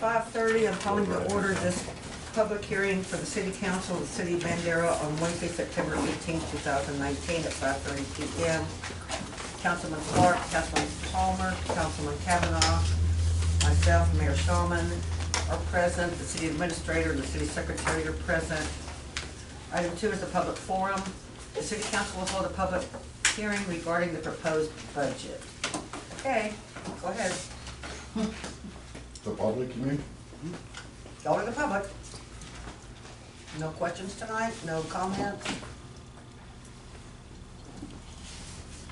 5:30, I'm calling to order this public hearing for the City Council of the City of Bandera on Wednesday, September 18th, 2019 at 5:30 p.m. Councilman Clark, Councilman Palmer, Councilman Kavanaugh, myself, Mayor Shulman are present, the City Administrator and the City Secretary are present. Item 2 is the public forum. The City Council will hold a public hearing regarding the proposed budget. Okay, go ahead. The public, you mean? Go to the public. No questions tonight, no comments?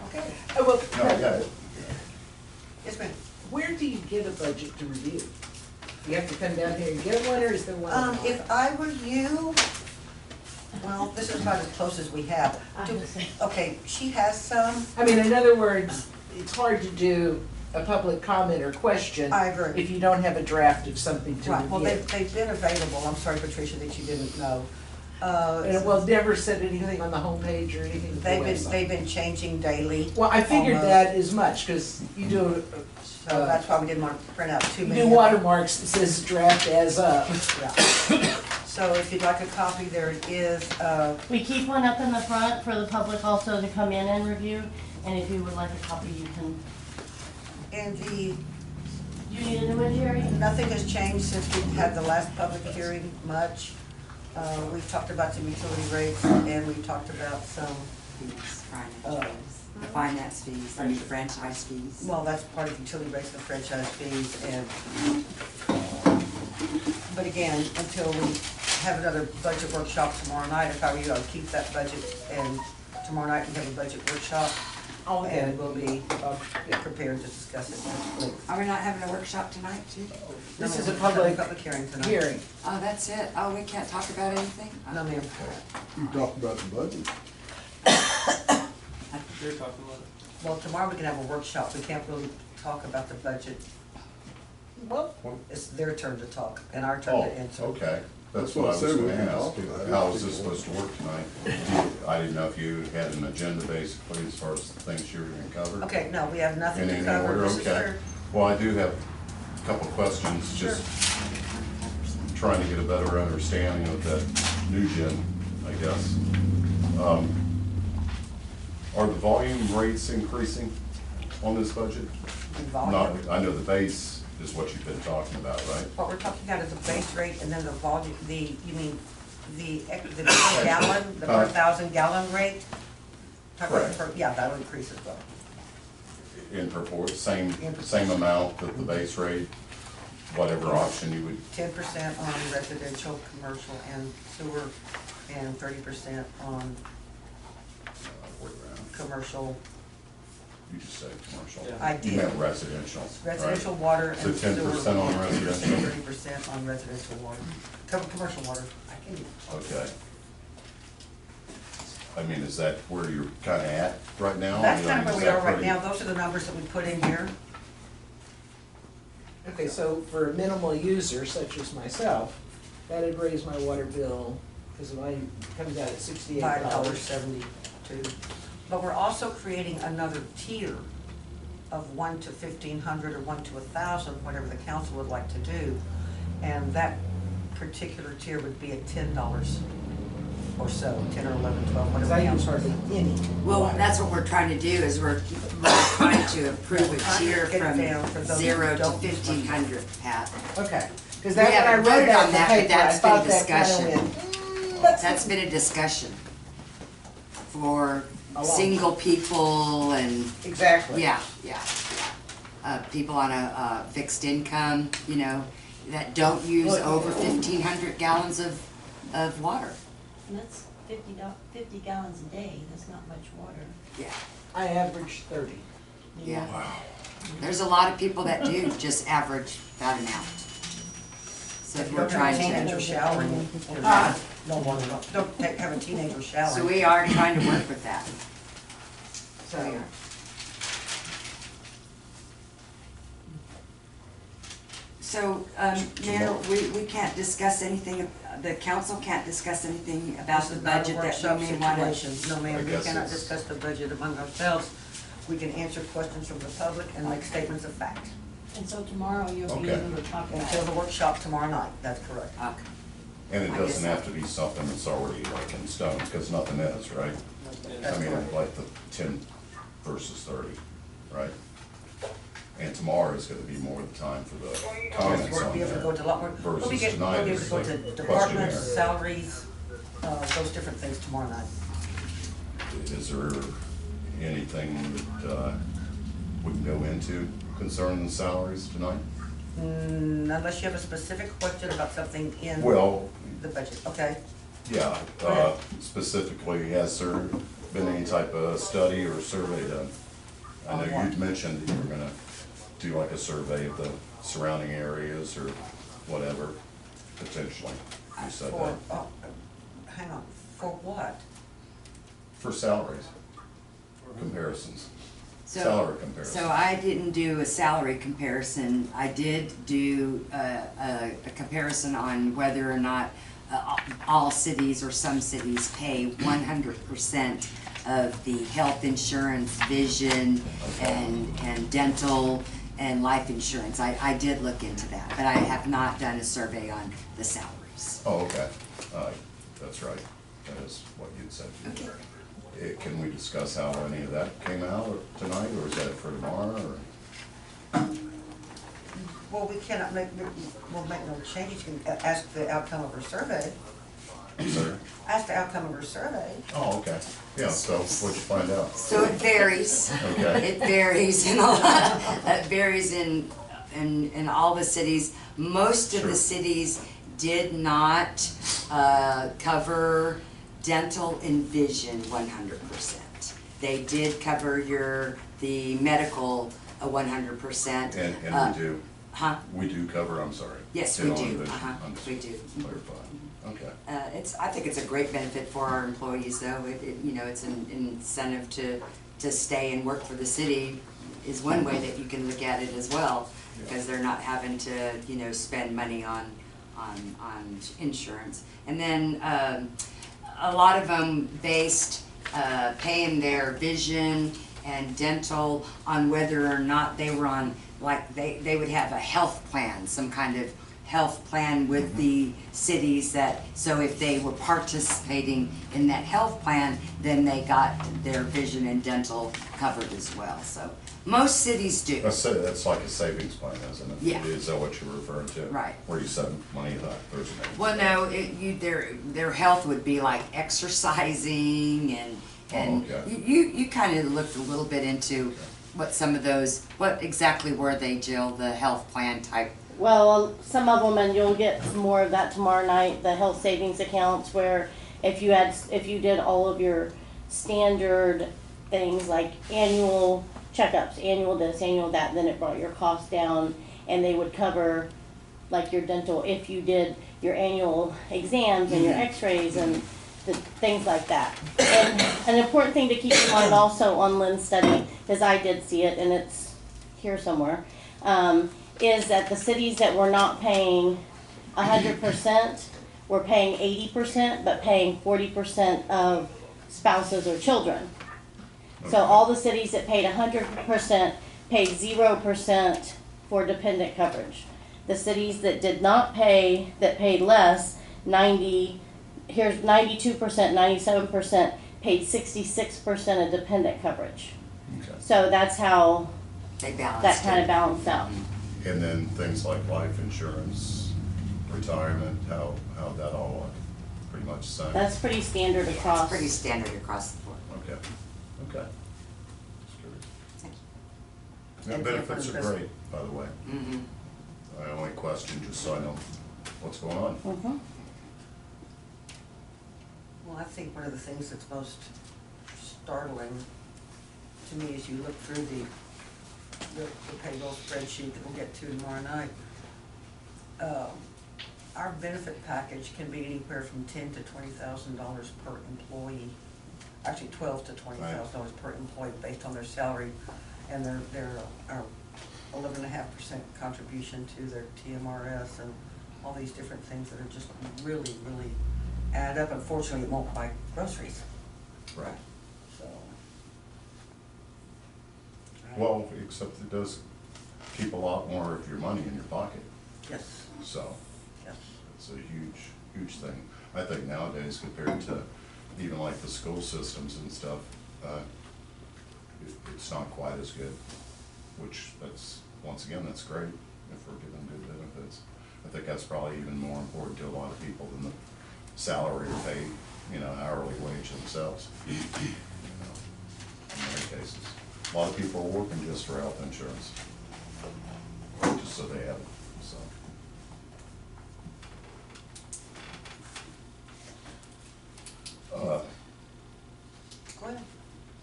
Okay. Oh, well, No, yeah. Yes, ma'am. where do you get a budget to review? You have to come down here and get one, or is there one? If I were you, well, this is about as close as we have. Okay, she has some. I mean, in other words, it's hard to do a public comment or question. I agree. If you don't have a draft of something to Right, well, review. they've been available. I'm sorry, Patricia, that you didn't know. And it was never said anything on the homepage or anything. on the website. They've been changing daily. Well, I figured almost. that as much, because you do, So that's why we didn't want to print out too you many. do watermarks that says draft as of. Yeah. So if you'd like a copy, there it is. We keep one up in the front for the public also to come in and review, and if you would like a copy, you can. And You need a new one, Jerry? nothing has changed since we had the last public hearing much. We've talked about some utility rates and we've talked about some, Finance fees, I mean franchise fees. well, that's part of utility rates and franchise fees and, but again, until we have another budget workshop tomorrow night, if I were you, I'd keep that budget and tomorrow night we have a budget workshop. And we'll be prepared to discuss it next week. Are we not having a workshop tonight too? This No, is a ma'am. public hearing tonight. hearing. Oh, that's it? Oh, we can't talk about anything? No, ma'am. You talked about the budget. You're talking about it. Well, tomorrow we can have a workshop. We can't really talk about the budget. Well, It's their turn to talk and our turn Oh, to answer. okay. That's That's what I what I was said, we gonna can ask. talk about it. How is this supposed to work tonight? I didn't know if you had an agenda basically as far as the things you were gonna cover. Okay, no, we have nothing In to any cover. order, This is okay. their, Well, I do have a couple questions, just trying to get a better understanding of that new gen, I guess. Are the volume rates increasing on this budget? volume. Not, I know the base is what you've been talking about, right? What we're talking about is the base rate and then the volume, you mean the per gallon, the per 1,000 gallon rate? Talking about Correct. Yeah, that'll increase as well. In proportion, same amount that the base rate, whatever option you would, 10% on residential, commercial, and sewer, and 30% on wait around, commercial, you just said commercial. Yeah. I You did. meant residential, right? Residential water So and sewer. 10% on residential? 30% on residential water, commercial water. I can, Okay. I mean, is that where you're kinda at right now? that's I kind of mean, where is we that are right pretty- now. Those are the numbers that we put in here. okay, so for a minimal user such as myself, that'd raise my water bill, because mine comes out at $68. $5.72. But we're also creating another tier of 1 to 1,500 or 1 to 1,000, whatever the council would like to do. And that particular tier would be at $10 or so, 10 or 11, 12, Because whatever I the use council. hardly any. Well, water. that's what we're trying to do, is we're trying to approve a tier Get it from down for those 0 who to don't use much. 1,500, Pat. Okay, because We that, when I haven't read voted that on in the that, but paper, I that's been thought that discussion. kind of went, That's been a discussion for A long single people and, exactly. yeah. People on a fixed income, you know, that don't use Look. over 1,500 gallons of water. And that's 50 gallons a day, that's not much water. Yeah, I average 30. yeah. There's a lot of people that do just average that amount. So If you we're don't have a trying teenager to, showering, Ah. don't have a teenager showering. so we are trying to work with that. So, So, Mayor, we can't discuss anything, the council can't discuss anything about This the is not a budget that workshop we may want to. situation. No, ma'am, I we guess cannot it's- discuss the budget among ourselves. We can answer questions from the public and make statements of fact. And so tomorrow you'll be Okay. able to talk about Until it. the workshop tomorrow night, that's correct. Okay. And it I doesn't guess have to be something that's already like in stone, because nothing is, right? That's I mean, correct. like the 10 versus 30, right? And tomorrow is gonna be more the time for the comments We'll on be able to go that. to a lot more, we'll Versus be tonight able is to go like to departments, questionnaire. salaries, those different things tomorrow night. Is there anything that we can go into concerning the salaries tonight? Unless you have a specific question about something in Well, the budget, okay? yeah, Go ahead. specifically, has there been any type of study or survey done? I On know what? you'd mentioned that you were gonna do like a survey of the surrounding areas or whatever, potentially. You said For, that. hang on, for what? For salaries, comparisons, So- salary comparisons. So I didn't do a salary comparison. I did do a comparison on whether or not all cities or some cities pay 100% of the health insurance, vision, and dental and life insurance. I did look into that, but I have not done a survey on the salaries. Oh, okay, that's right, that is what you'd said. Okay. Can we discuss how any of that came out tonight, or is that for tomorrow, or? Well, we cannot we'll make no changes, you can ask the outcome of her survey, I'm sorry? ask the outcome of her survey. Oh, okay, yeah, so what'd you find out? So it varies. Okay. It varies in a lot, it varies in all the cities. Most of Sure. the cities did not cover dental and vision 100%. They did cover the medical 100%. And we do, Huh? we do cover, I'm sorry. Yes, we dental do. and vision. Uh-huh, I'm just we do. clarifying, okay. I think it's a great benefit for our employees, though. It's an incentive to stay and work for the city is one way that you can look at it as well, because they're not having to, spend money on insurance. And then, a lot of them based, paying their vision and dental on whether or not they were on, like, they would have a health plan, some kind of health plan with the cities that, so if they were participating in that health plan, then they got their vision and dental covered as well, so most cities do. That's like a savings plan, isn't it? Yeah. Is that what you're referring to? Right. Where you send money that Thursday? Well, no, their health would be like exercising and Oh, okay. you kind of looked a little bit into what exactly were they, Jill, the health plan type? Well, some of them, and you'll get some more of that tomorrow night, the health savings accounts, where if you did all of your standard things like annual checkups, annual this, annual that, then it brought your cost down, and they would cover like your dental if you did your annual exams and your x-rays and things like that. And an important thing to keep in mind also on Lynn's study, because I did see it and it's here somewhere, is that the cities that were not paying 100% were paying 80%, but paying 40% of spouses or children. So all the cities that paid 100% paid 0% for dependent coverage. The cities that did not pay, that paid less, 92%, 97% paid 66% of dependent coverage. Okay. So that's how They balanced that kind it. of balanced out. And then things like life insurance, retirement, how that all look? Pretty much the same? That's pretty standard Yeah, across. it's pretty standard across the board. Okay, okay. Just curious. Thank The And benefits for are the great, by the way. you. Mm-hmm. My only question, just so I know what's going on. Mhm. Well, I think one of the things that's most startling to me as you look through the payroll spreadsheet that we'll get to tomorrow night, our benefit package can be anywhere from $10,000 to $20,000 per employee. Actually, $12,000 to $20,000 per employee based on their salary and their 11.5% contribution to their TMRS and all these different things that are just really, really add up. Unfortunately, it won't buy groceries, Right. so. Well, except it does keep a lot more of your money in your pocket. Yes, So yes. it's a huge, huge thing. I think nowadays compared to even like the school systems and stuff, it's not quite as good, which that's, once again, that's great if we're giving good benefits. I think that's probably even more important to a lot of people than the salary or pay, hourly wage themselves. In many cases. A lot of people are working just for health insurance, just so they have it, so. Go ahead.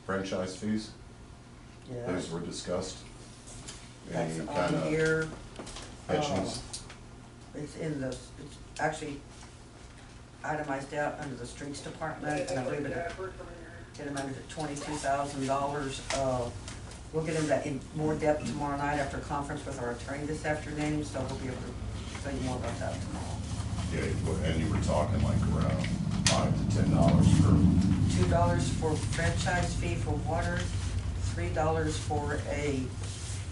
Franchise fees, Yeah. those were discussed. That's Any kind on of here. pensions? It's in the, it's actually itemized out under the streets department, and I believe it amounted to $22,000. We'll get into that in more depth tomorrow night after a conference with our attorney this afternoon, so we'll be able to tell you more about that tomorrow. Yeah, and you were talking like around $5 to $10 for, $2 for franchise fee for water, $3 for a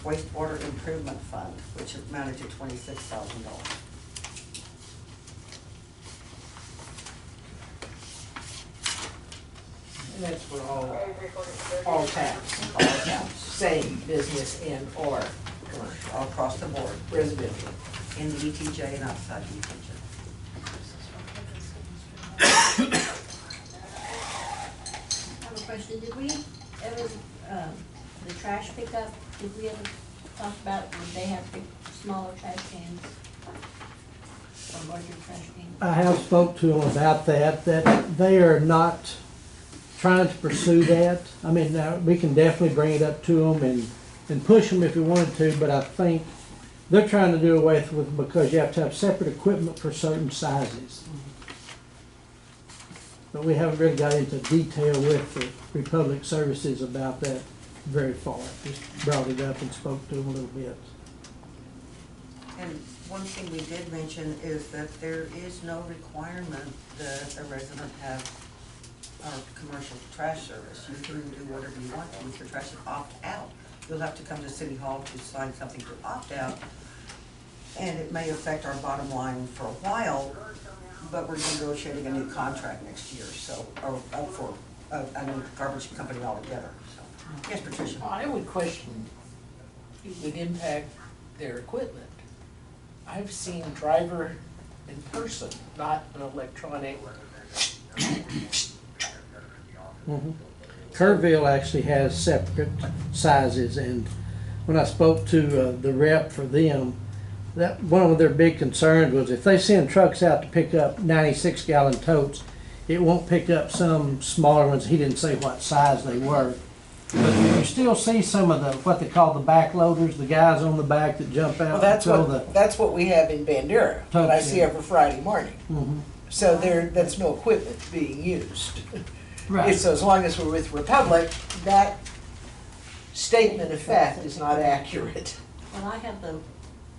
wastewater improvement fund, which amounted to $26,000. And that's for all taps, All accounts, same business and or commercial, all across the board, residential. in the ETJ and outside the ETJ. I have a question, did we ever, the trash pickup, did we ever talk about, would they have big, smaller trash cans? Or larger trash cans? I have spoke to them about that they are not trying to pursue that. I mean, we can definitely bring it up to them and push them if we wanted to, but I think they're trying to do away with because you have to have separate equipment for certain sizes. But we haven't really got into detail with the Republic Services about that very far. Just brought it up and spoke to them a little bit. And one thing we did mention is that there is no requirement that a resident have our commercial trash service. You can do whatever you want to with your trash and opt out. You'll have to come to City Hall to sign something to opt out, and it may affect our bottom line for a while, but we're negotiating a new contract next year, so, or up for a new garbage company altogether, so. Yes, Patricia? I would question it would impact their equipment. I've seen driver in person, not an electronic. Kerrville actually has separate sizes, and when I spoke to the rep for them, that one of their big concerns was if they send trucks out to pick up 96-gallon totes, it won't pick up some smaller ones. He didn't say what size they were. But you still see some of the, what they call the backloaders, the guys on the back that jump out. Well, that's what we have in Bandera, that I see every Friday morning. So that's no equipment being used. Right. So as long as we're with Republic, that statement of fact is not accurate. Well, I have the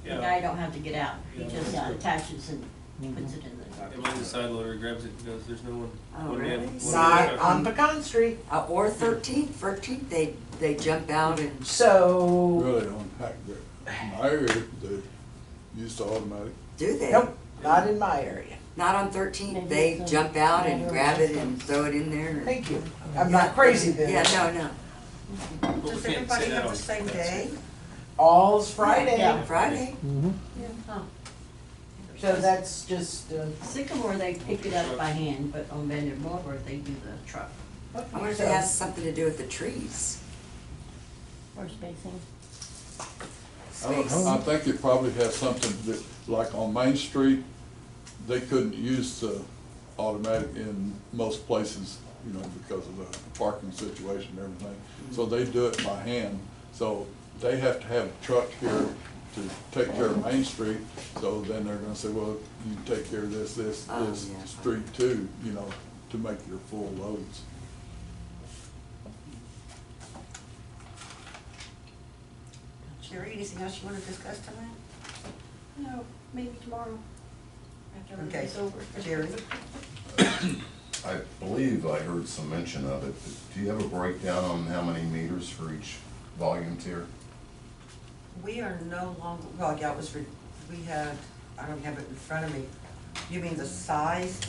guy don't have to get out, he just attaches and puts it in the garbage. Mine's a side loader, grabs it because there's no one. Oh, one really? man- one Not man- on Pecan Street. Or 13th, they jump out and, So, Really on Hackberry. In my area, they used to automatic. do they? nope, not in my area. Not on 13th, they jump out and grab it and throw it in there. Thank you. I'm not crazy then. Yeah, no. Well, we Does can't everybody say that have the on- same day? All's Friday. Yeah, Friday. Oh. So that's just, Sycamore, they pick it up by hand, but on Bandera Boulevard, they do the truck. I wonder if it has something to do with the trees. Or spacing. Space. I think it probably has something that, like on Main Street, they couldn't use the automatic in most places, because of the parking situation and everything. So they do it by hand. So they have to have a truck here to take care of Main Street. So then they're gonna say, well, you take care of this Oh, yeah. street too, to make your full loads. Jerry, anything else you want to discuss tonight? No, maybe tomorrow, after Okay, everything's over. Jerry? I believe I heard some mention of it. Do you have a breakdown on how many meters for each volume tier? We are no longer, well, yeah, it was, we had, I don't have it in front of me. You mean the size,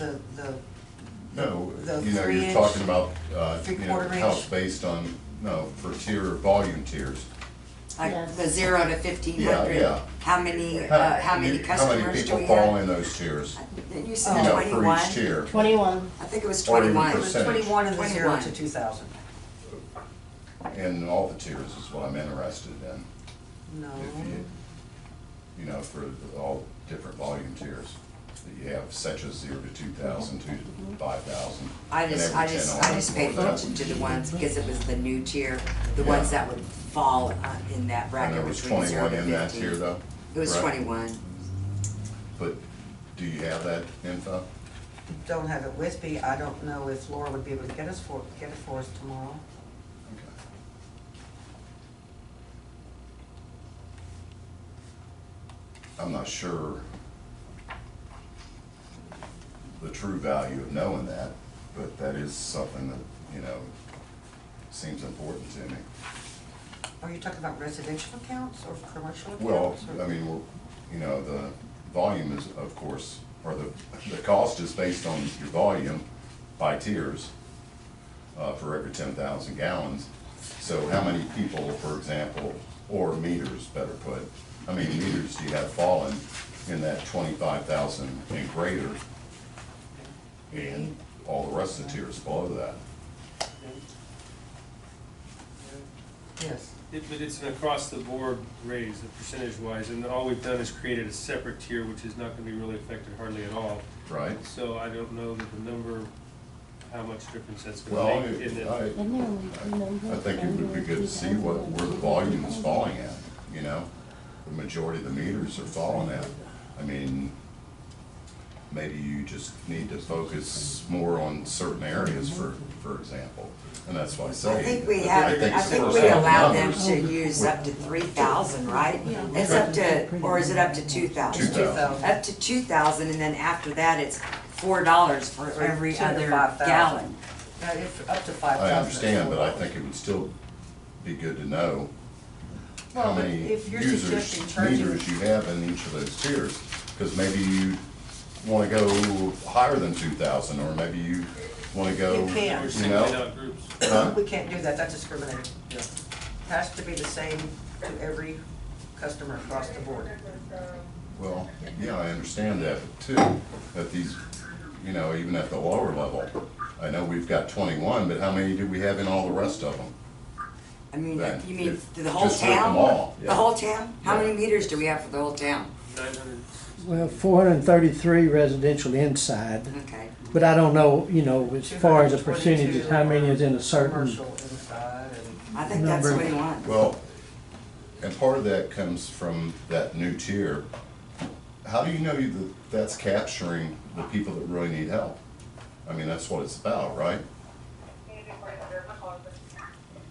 No, the you know, 3 you're inch, talking about, you know, 3/4 how inch? it's based on, no, for volume tiers. Like Yes. the 0 to 1,500. Yeah. How many How many customers do people we fall have? in those tiers? Didn't you You say know, for 21? each tier. 21. I think it was Or even 21. It was percentage. 21 in the 0 to 21. 2,000. And all the tiers is what I'm interested in. No. If you know, for all different volume tiers that you have, such as 0 to 2,000, 2 to 5,000. I and just, every I 10 just, on I just paid more than that. attention to the ones, because it was the new tier, the Yeah. ones that would fall in that And bracket there was between 0 21 to 15. in that tier though? It was correct? 21. But do you have that info? Don't have it with me. I don't know if Laura would be able to get it for us tomorrow. Okay. I'm not sure the true value of knowing that, but that is something that, you know, seems important to me. Are you talking about residential accounts or commercial Well, accounts? or- I mean, you know, the volume is, of course, or the cost is based on your volume by tiers for every 10,000 gallons. So how many people, for example, or meters, better put, how many meters do you have fallen in that 25,000 and greater? And all the rest of the tiers below that? Yes. But it's an across-the-board raise, percentage-wise, and all we've done is created a separate tier, which is not gonna be really affected hardly at all. Right? So I don't know that the number, how much difference that's Well, gonna make in the. I think it would be good to see where the volume is falling at, you know? The majority of the meters are falling at. I mean, maybe you just need to focus more on certain areas, for example. And that's why I say. I think we have, I it's think first we off allow them numbers. to use up to 3,000, right? It's up to, or is it up to 2,000? 2,000. Up to 2,000, and then after that, it's $4 for every 2 to other 5,000. gallon. If up to 5,000. I understand, but I think it would still be good to know how Well, but many if you're users, suggesting charging- meters you have in each of those tiers. Because maybe you want to go higher than 2,000, or maybe you want to go, You can. Or you singling know? out groups. Huh? We can't do that, that's discriminating. Yeah. Has to be the same to every customer across the board. Well, yeah, I understand that, but too, that these, you know, even at the lower level, I know we've got 21, but how many do we have in all the rest of them? I mean, Then, you mean if- the whole just with them town? all, The yeah. whole town? How Yeah. many meters do we have for the whole town? 900. Well, 433 residential inside, Okay. but I don't know, you know, as far as the 222 percentages, how many is in a certain, Commercial inside and. I think that's Number. 21. Well, and part of that comes from that new tier. How do you know that that's capturing the people that really need help? I mean, that's what it's about, right?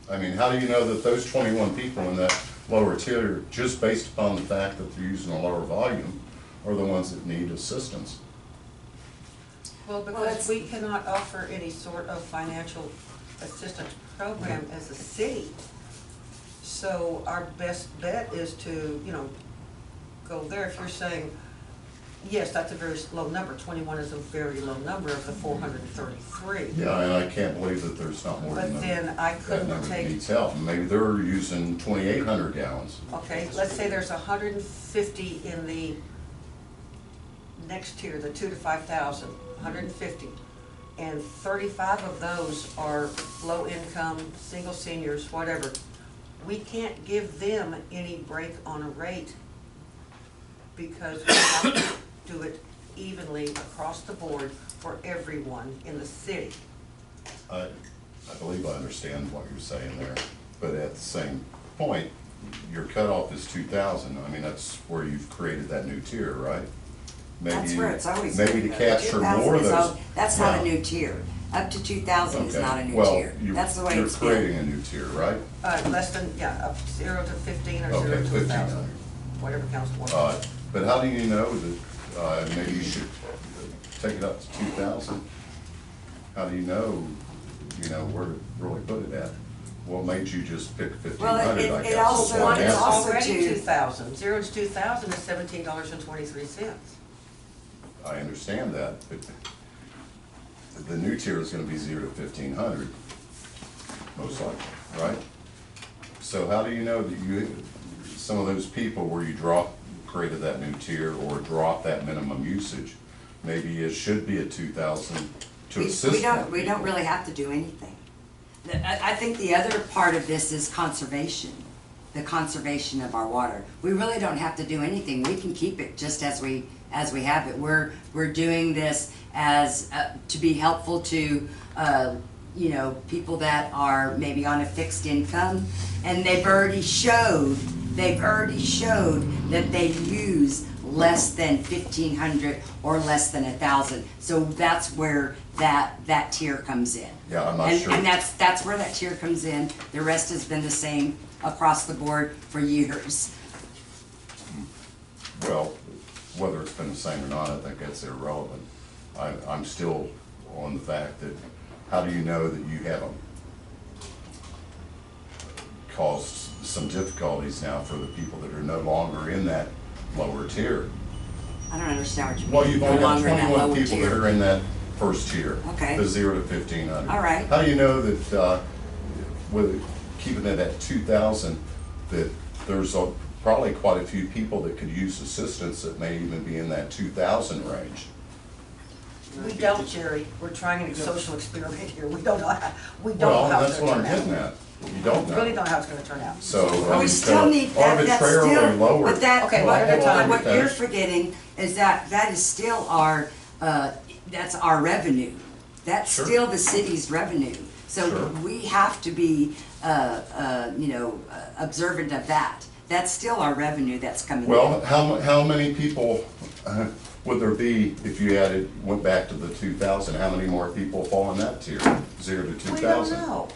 I mean, how do you know that those 21 people in that lower tier, just based upon the fact that they're using a lower volume, are the ones that need assistance? Well, because that's- we cannot offer any sort of financial assistance program as a city. So our best bet is to, you know, go there. If you're saying, yes, that's a very low number, 21 is a very low number of the 433. Yeah, and I can't believe that there's not more than But then I that couldn't number that take, needs help. Maybe they're using 2,800 gallons. okay, let's say there's 150 in the next tier, the 2 to 5,000, 150. And 35 of those are low income, single seniors, whatever. We can't give them any break on a rate because we have to do it evenly across the board for everyone in the city. I believe I understand what you're saying there, but at the same point, your cutoff is 2,000. I mean, that's where you've created that new tier, right? Maybe That's where it's always maybe been. to capture 2,000 more of is those. all- That's not a Yeah. new tier. Up to 2,000 is Okay. not a new Well, tier. That's the way it's You're been. creating a new tier, right? Less than, yeah, up 0 to 15 or 0 Okay, to 1,000, 1,500. whatever counts for. But how do you know that, maybe you should take it up to 2,000? How do you know where to really put it at? What made you just pick Well, 1,500, I it guess? also- is One what is I'm asking. already to- 2,000. 0 to 2,000 is $17.23. I understand that, but the new tier is gonna be 0 to 1,500, most likely, right? So how do you know that some of those people where you created that new tier or drop that minimum usage, maybe it should be a 2,000 to assist We more don't people. really have to do anything. I think the other part of this is conservation, the conservation of our water. We really don't have to do anything. We can keep it just as we have it. We're doing this as, to be helpful to, people that are maybe on a fixed income, and they've already showed that they use less than 1,500 or less than 1,000. So that's where that tier comes in. Yeah, I'm not And- sure. And that's where that tier comes in. The rest has been the same across the board for years. Well, whether it's been the same or not, I think that's irrelevant. I'm still on the fact that, how do you know that you haven't caused some difficulties now for the people that are no longer in that lower tier? I don't understand what you mean. Well, you've only No got longer in that 21 lower people tier. that are in that first tier. Okay. The 0 to 1,500. All right. How do you know that, with keeping it at 2,000, that there's probably quite a few people that could use assistance that may even be in that 2,000 range? We don't, Jerry. We're trying a social experiment here. We don't know how, we don't know Well, how that's it's what gonna I'm turn getting out. at. You don't We really know. don't know how it's gonna turn out. So, But we still need that, that's arbitrarily still, lower. but that, Okay, one at a time. what you're forgetting is that is still our, that's our revenue. That's Sure. still the city's revenue. So Sure. we have to be, observant of that. That's still our revenue that's coming in. Well, how many people would there be if you went back to the 2,000? How many more people fall in that tier, 0 to 2,000? We don't know.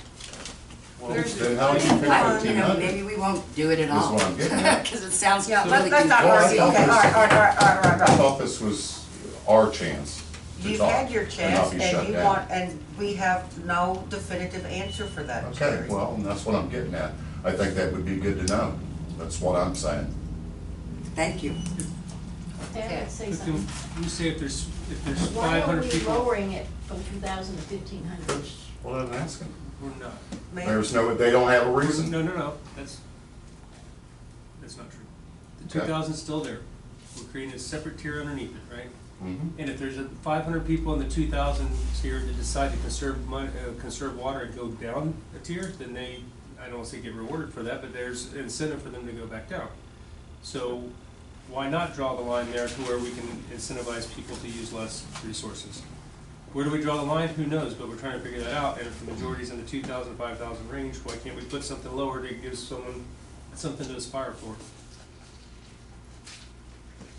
There's- Then how do you pick I- 1,500? maybe we won't do it at This is all. what I'm getting at. Cause it sounds Yeah, really let's not Well, I argue. thought Okay, all this- right, all right, all right, all right, I all right. thought this was our chance to You've talk had your and chance, not be shut and you down. want, and we have no definitive answer for that, Okay, Jerry. well, and that's what I'm getting at. I think that would be good to know. That's what I'm saying. Thank you. Dan, let's say But something. You say if there's Why are 500 we people, lowering it from 2,000 to 1,500? What I'm asking. we're not. Ma'am? They don't have a reason. No, that's not true. The Okay. 2,000's still there. We're creating a separate tier underneath it, right? Mhm. And if there's 500 people in the 2,000 tier that decide to conserve water and go down a tier, then I don't want to say get rewarded for that, but there's incentive for them to go back down. So why not draw the line there to where we can incentivize people to use less resources? Where do we draw the line? Who knows, but we're trying to figure that out, and if the majority's in the 2,000, 5,000 range, why can't we put something lower to give someone something to aspire for?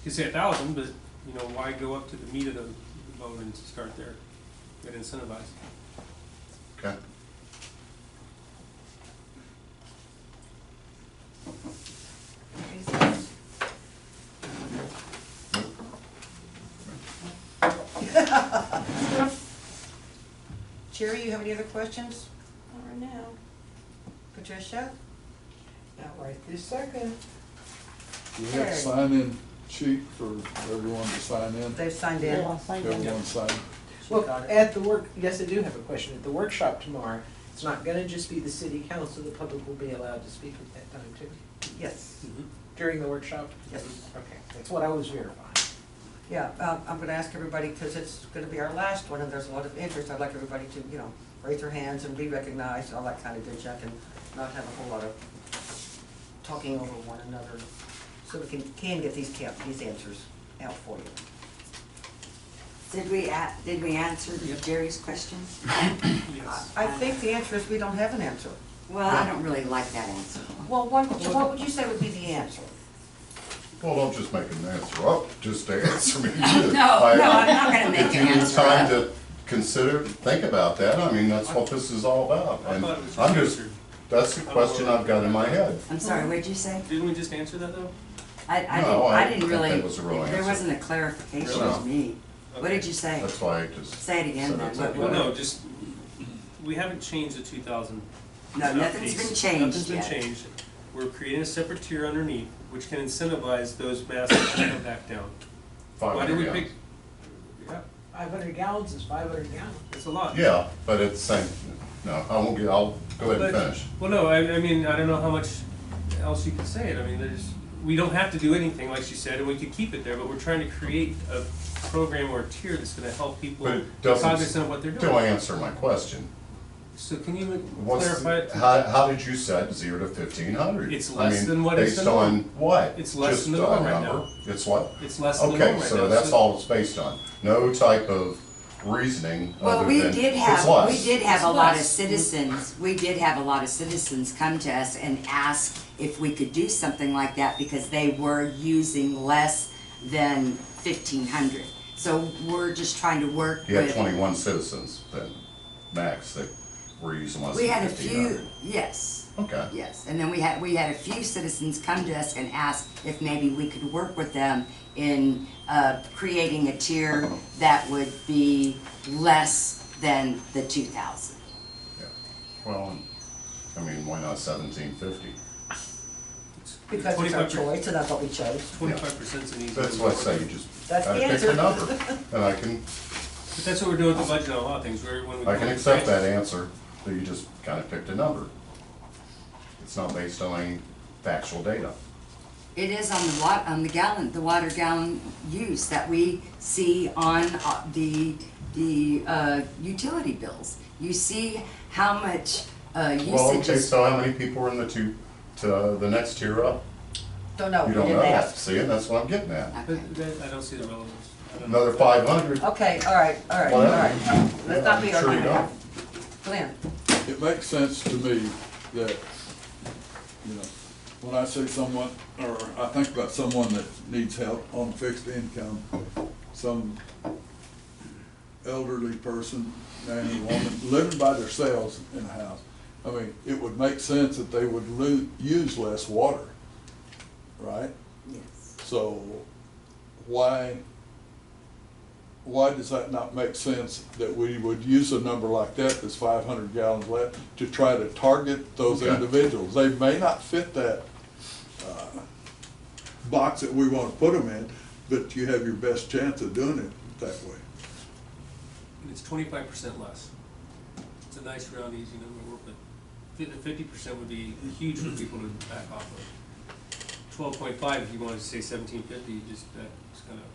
You say 1,000, but, why go up to the meat of the bone and start there? Get incentivized. Okay. Anything else? Jerry, you have any other questions? Not right now. Patricia? Not right this second. You have a sign-in sheet for everyone to sign in? They've signed in. Yeah, I'll sign it. Everyone sign? Well, at the work, yes, I do have a question. At the workshop tomorrow, it's not gonna just be the city council, the public will be allowed to speak at that time too? Yes, During the workshop? Yes. Okay, that's what I was verifying. yeah, I'm gonna ask everybody, because it's gonna be our last one, and there's a lot of interest, I'd like everybody to, raise their hands and be recognized, all that kind of good junk, and not have a whole lot of talking over one another, so we can get these answers out for you. Did we answer Jerry's question? Yes. I think the answer is we don't have an answer. Well, I don't really like that answer. Well, what would you say would be the answer? Well, don't just make an answer up, just to answer me. No, I'm not gonna make If an you need answer time up. to consider, think about that, I mean, that's what this is all about. I And thought it was I'm just just, answered. that's the question I've got in my head. I'm sorry, what'd you say? Didn't we just answer that though? I No, I didn't think really, that was a real there answer. wasn't a clarification Really? to me. What did you say? That's why I just. Say it again said then. it's What- okay. Well, no, just, we haven't changed the 2,000 No, top nothing's piece. been changed Nothing's been yet. changed. We're creating a separate tier underneath, which can incentivize those masses to come back down. Why did we 500 pick? gallons. Yeah, 500 gallons is 500 gallons. it's a lot. Yeah, but it's same, no, I'll go ahead and But- finish. Well, no, I mean, I don't know how much else you can say it. I mean, we don't have to do anything, like she said, and we could keep it there, but we're trying to create a program or a tier that's gonna help people But be it doesn't cognizant of what they're still doing. answer my question. So can you What's, clarify it? how did you set 0 to 1,500? It's less than what is the Based on norm. what? It's less Just than the a norm right number? now. It's what? It's less than the norm Okay, right so now, that's so- all it's based on. No type of reasoning Well, other we than did it's have less. a lot of less. citizens, come to us and ask if we could do something like that because they were using less than 1,500. So we're just trying to work You had with. 21 citizens then, max, that were using less We than had a 1,500. few, yes, Okay. yes, and then we had a few citizens come to us and ask if maybe we could work with them in creating a tier that would be less than the 2,000. Yeah. Well, I mean, why not 1,750? Because it's our choice, and that's what we chose. 25%'s an easy. That's what I say, you just That's gotta the pick answer. a number. And But that's what we're doing with the budget on a lot of things, when we. I can accept that answer, that you just kind of picked a number. It's not based on any factual data. It is on the water gallon use that we see on the utility bills. You see how much usage Well, okay, is. so how many people are in the next tier up? Don't know, You we don't didn't know that, ask. see, and that's what I'm getting at. I don't see the relevance. I don't know. Another 500. Okay, all right, Whatever. let's not be Yeah, I'm sure you arguing. don't. Glenn, It makes sense to me that, you know, when I say someone, or I think about someone that needs help on fixed income, some elderly person, man or woman, living by themselves in a house. I mean, it would make sense that they would use less water, right? Yes. So why does that not make sense that we would use a number like that, that's 500 gallons less, to try to target those Okay. individuals? They may not fit that box that we want to put them in, but you have your best chance of doing it that way. And it's 25% less. It's a nice round, easy number to work with. 50% would be huge for people to back off of. 12.5, if you wanted to say 1,750, that's kind of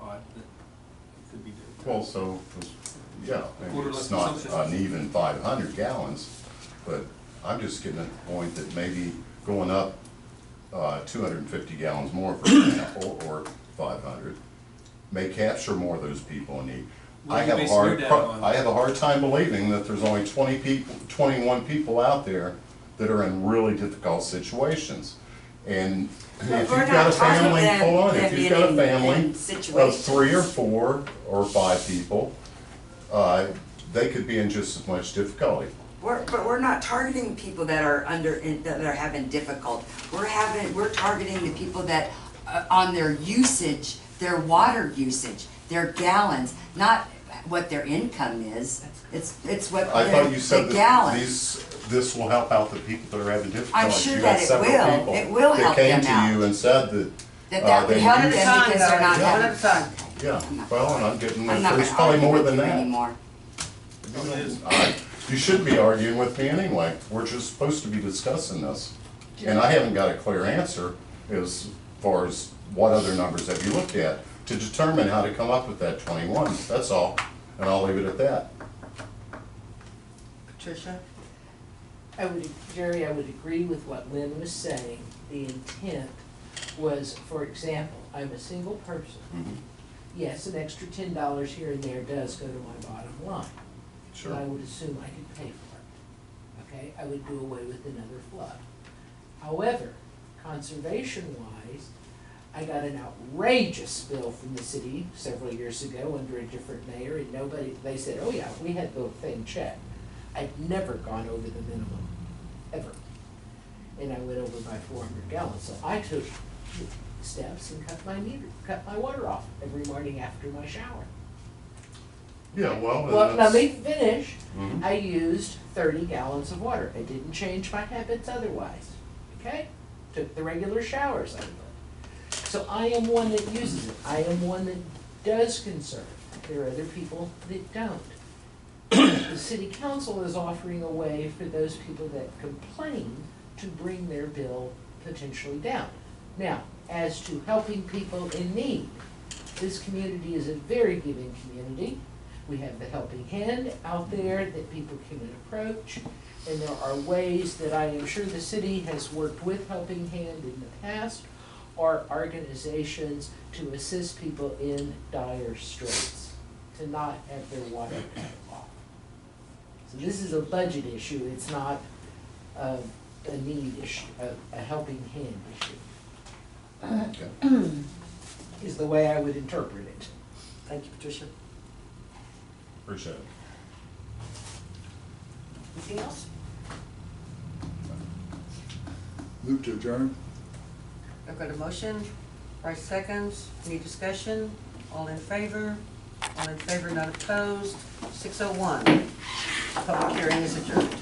odd, but it could be different. Well, so, yeah, maybe Quarter it's less not consumption. an even 500 gallons, but I'm just getting at the point that maybe going up 250 gallons more, for example, or 500, may capture more of those people in need. What I are you have a basing your hard, data on? I have a hard time believing that there's only 21 people out there that are in really difficult situations. And But if we're you've got not a family, talking hold on, them if you've got a in family of situations. 3 or 4 or 5 people, they could be in just as much difficulty. But we're not targeting people that are that are having difficult. We're targeting the people that, on their usage, their water usage, their gallons, not what their income is. It's what I thought you said the that gallons. this will help out the people that are having difficulties. I'm sure You that got it several will. people It will help them That came to you out. and said that. That would they help one at use- a them time, because they're not guys, one having. at a time. Yeah, well, and I'm getting, I'm not there's gonna probably argue more with than you that. anymore. You shouldn't be arguing with me anyway. We're just supposed to be discussing this. And I haven't got a clear answer as far as what other numbers have you looked at to determine how to come up with that 21, that's all. And I'll leave it at that. Patricia? Jerry, I would agree with what Lynn was saying. The intent was, for example, I'm a single person. Mhm. Yes, an extra $10 here and there does go to my bottom line. Sure. But I would assume I could pay for it. Okay, I would do away with another flood. However, conservation-wise, I got an outrageous bill from the city several years ago under a different mayor, and they said, oh yeah, we had the thing checked. I'd never gone over the minimum, ever. And I went over by 400 gallons, so I took steps and cut my water off every morning after my shower. Yeah, well, and Well, let that's- me finish. Mhm. I used 30 gallons of water. I didn't change my habits otherwise. Okay? Took the regular showers I would. So I am one that uses it. I am one that does conserve. There are other people that don't. The city council is offering a way for those people that complain to bring their bill potentially down. Now, as to helping people in need, this community is a very giving community. We have the helping hand out there that people can approach, and there are ways that I am sure the city has worked with Helping Hand in the past, or organizations to assist people in dire straits, to not have their water cut off. So this is a budget issue, it's not a need issue, a helping hand issue, Okay. is the way I would interpret it. Thank you, Patricia. Appreciate it. Anything else? Move to adjourn. I've got a motion, Bryce seconds, any discussion? All in favor? All in favor, not opposed? 6:01. Public hearing is adjourned.